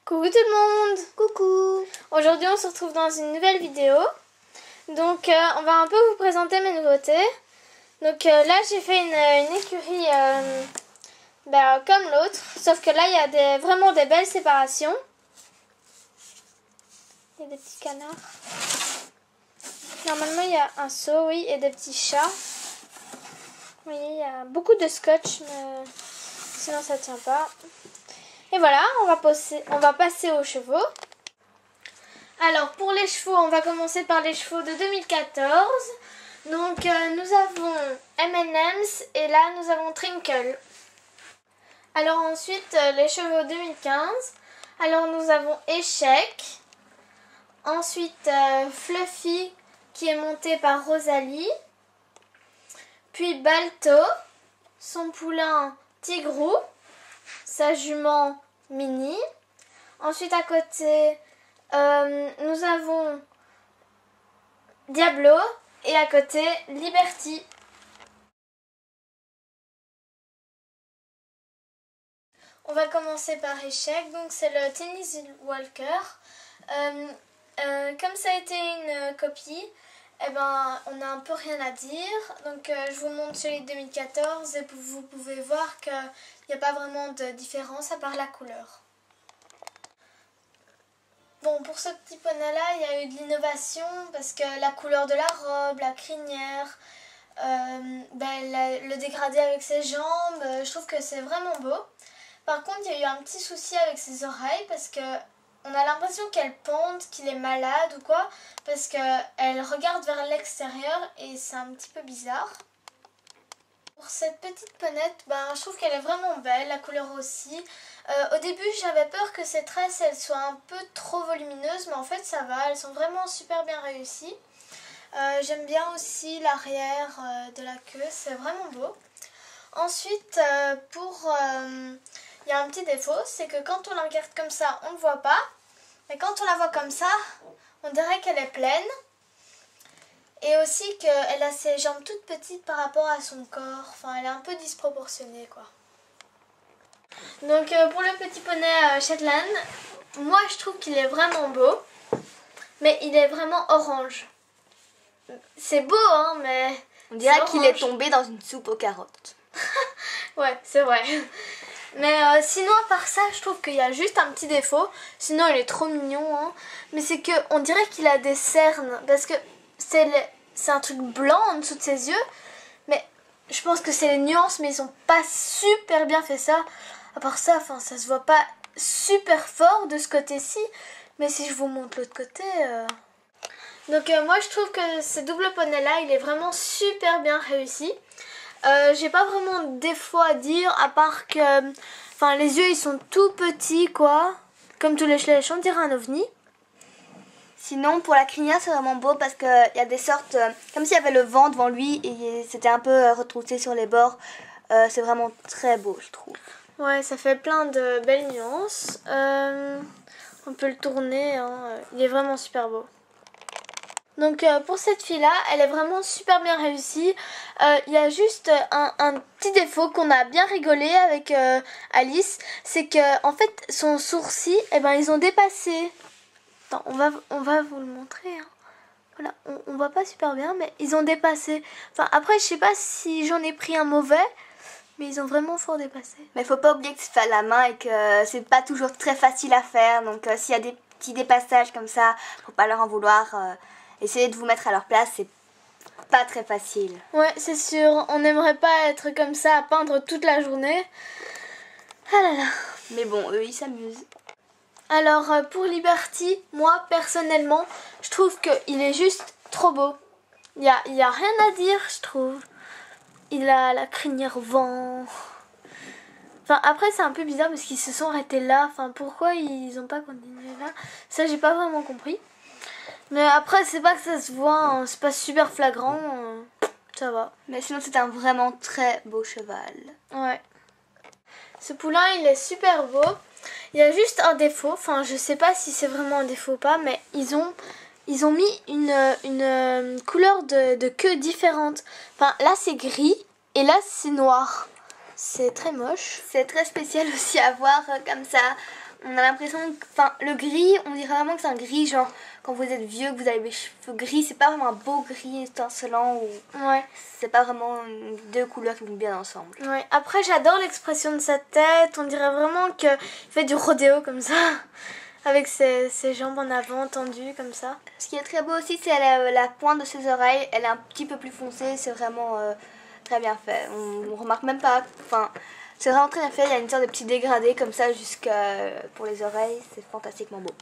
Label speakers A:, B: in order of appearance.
A: Coucou tout le monde.
B: Coucou.
A: Aujourd'hui on se retrouve dans une nouvelle vidéo. Donc on va un peu vous présenter mes nouveautés. Donc là j'ai fait une écurie comme l'autre. Sauf que là il y a vraiment des belles séparations. Il y a des petits canards. Normalement il y a un seau, oui, et des petits chats. Vous voyez, il y a beaucoup de scotch, mais sinon ça tient pas. Et voilà, on va passer aux chevaux. Alors pour les chevaux, on va commencer par les chevaux de 2014. Donc nous avons M&M's et là nous avons Trinkle. Alors ensuite les chevaux 2015. Alors nous avons Échec. Ensuite Fluffy qui est monté par Rosalie. Puis Balto, son poulain Tigrou, sa jument Mini. Ensuite à côté nous avons Diablo et à côté Liberty. On va commencer par Échec, donc c'est le Tennis Walker. Comme ça a été une copie, eh ben, on n'a un peu rien à dire. Donc je vous montre celui de 2014 et vous pouvez voir qu'il n'y a pas vraiment de différence à part la couleur. Bon, pour ce petit poney là, il y a eu de l'innovation parce que la couleur de la robe, la crinière, le dégradé avec ses jambes, je trouve que c'est vraiment beau. Par contre, il y a eu un petit souci avec ses oreilles parce que on a l'impression qu'elle pende, qu'il est malade ou quoi, parce qu'elle regarde vers l'extérieur et c'est un petit peu bizarre. Pour cette petite ponette, je trouve qu'elle est vraiment belle, la couleur aussi. Au début, j'avais peur que ses tresses elles soient un peu trop volumineuses, mais en fait ça va, elles sont vraiment super bien réussies. J'aime bien aussi l'arrière de la queue, c'est vraiment beau. Ensuite, il y a un petit défaut, c'est que quand on la regarde comme ça, on ne voit pas. Mais quand on la voit comme ça, on dirait qu'elle est pleine. Et aussi qu'elle a ses jambes toutes petites par rapport à son corps. Enfin, elle est un peu disproportionnée, quoi. Donc, pour le petit poney Shetland, moi, je trouve qu'il est vraiment beau. Mais il est vraiment orange. C'est beau, hein, mais...
B: On dirait qu'il est tombé dans une soupe aux carottes.
A: Ouais, c'est vrai. Mais sinon, à part ça, je trouve qu'il y a juste un petit défaut. Sinon, il est trop mignon. Hein. Mais c'est qu'on dirait qu'il a des cernes. Parce que c'est un truc blanc en dessous de ses yeux. Mais je pense que c'est les nuances. Mais ils ont pas super bien fait ça. À part ça, ça se voit pas super fort de ce côté-ci. Mais si je vous montre l'autre côté... Donc moi, je trouve que ce double poney-là, il est vraiment super bien réussi. J'ai pas vraiment de défaut à dire à part que les yeux ils sont tout petits quoi, comme tous les chlèches, on dirait un ovni.
B: Sinon pour la crinière c'est vraiment beau parce qu'il y a des sortes comme s'il y avait le vent devant lui et c'était un peu retroussé sur les bords. C'est vraiment très beau je trouve.
A: Ouais, ça fait plein de belles nuances. On peut le tourner, hein. Il est vraiment super beau. Donc pour cette fille-là, elle est vraiment super bien réussie. Il y a juste un petit défaut qu'on a bien rigolé avec Alice. C'est que en fait son sourcil, ils ont dépassé. Attends, on va vous le montrer. Hein. Voilà, on voit pas super bien, mais ils ont dépassé. Après, je sais pas si j'en ai pris un mauvais, mais ils ont vraiment fort dépassé.
B: Mais faut pas oublier que c'est fait à la main et que c'est pas toujours très facile à faire. Donc s'il y a des petits dépassages comme ça, faut pas leur en vouloir. Essayez de vous mettre à leur place, c'est pas très facile.
A: Ouais, c'est sûr. On n'aimerait pas être comme ça à peindre toute la journée. Ah là là.
B: Mais bon, eux, ils s'amusent.
A: Alors, pour Liberty, moi, personnellement, je trouve qu'il est juste trop beau. Il y a rien à dire, je trouve. Il a la crinière au vent. Après, c'est un peu bizarre parce qu'ils se sont arrêtés là. Pourquoi ils n'ont pas continué là? Ça, j'ai pas vraiment compris. Mais après, c'est pas que ça se voit, hein, c'est pas super flagrant, ça va.
B: Mais sinon, c'est un vraiment très beau cheval.
A: Ouais. Ce poulain, il est super beau. Il y a juste un défaut, je sais pas si c'est vraiment un défaut ou pas, mais ils ont mis une couleur de queue différente. Là, c'est gris et là, c'est noir. C'est très moche.
B: C'est très spécial aussi à voir comme ça. On a l'impression que, enfin, le gris, on dirait vraiment que c'est un gris, genre, quand vous êtes vieux, que vous avez les cheveux gris, c'est pas vraiment un beau gris étincelant ou...
A: Ouais.
B: C'est pas vraiment deux couleurs qui vont bien ensemble.
A: Ouais. Après, j'adore l'expression de sa tête. On dirait vraiment qu'il fait du rodéo comme ça. Avec ses jambes en avant, tendues comme ça.
B: Ce qui est très beau aussi, c'est la pointe de ses oreilles. Elle est un petit peu plus foncée. C'est vraiment très bien fait. On remarque même pas... Enfin, c'est vraiment très bien fait. Il y a une sorte de petit dégradé comme ça jusqu'à pour les oreilles. C'est fantastiquement beau.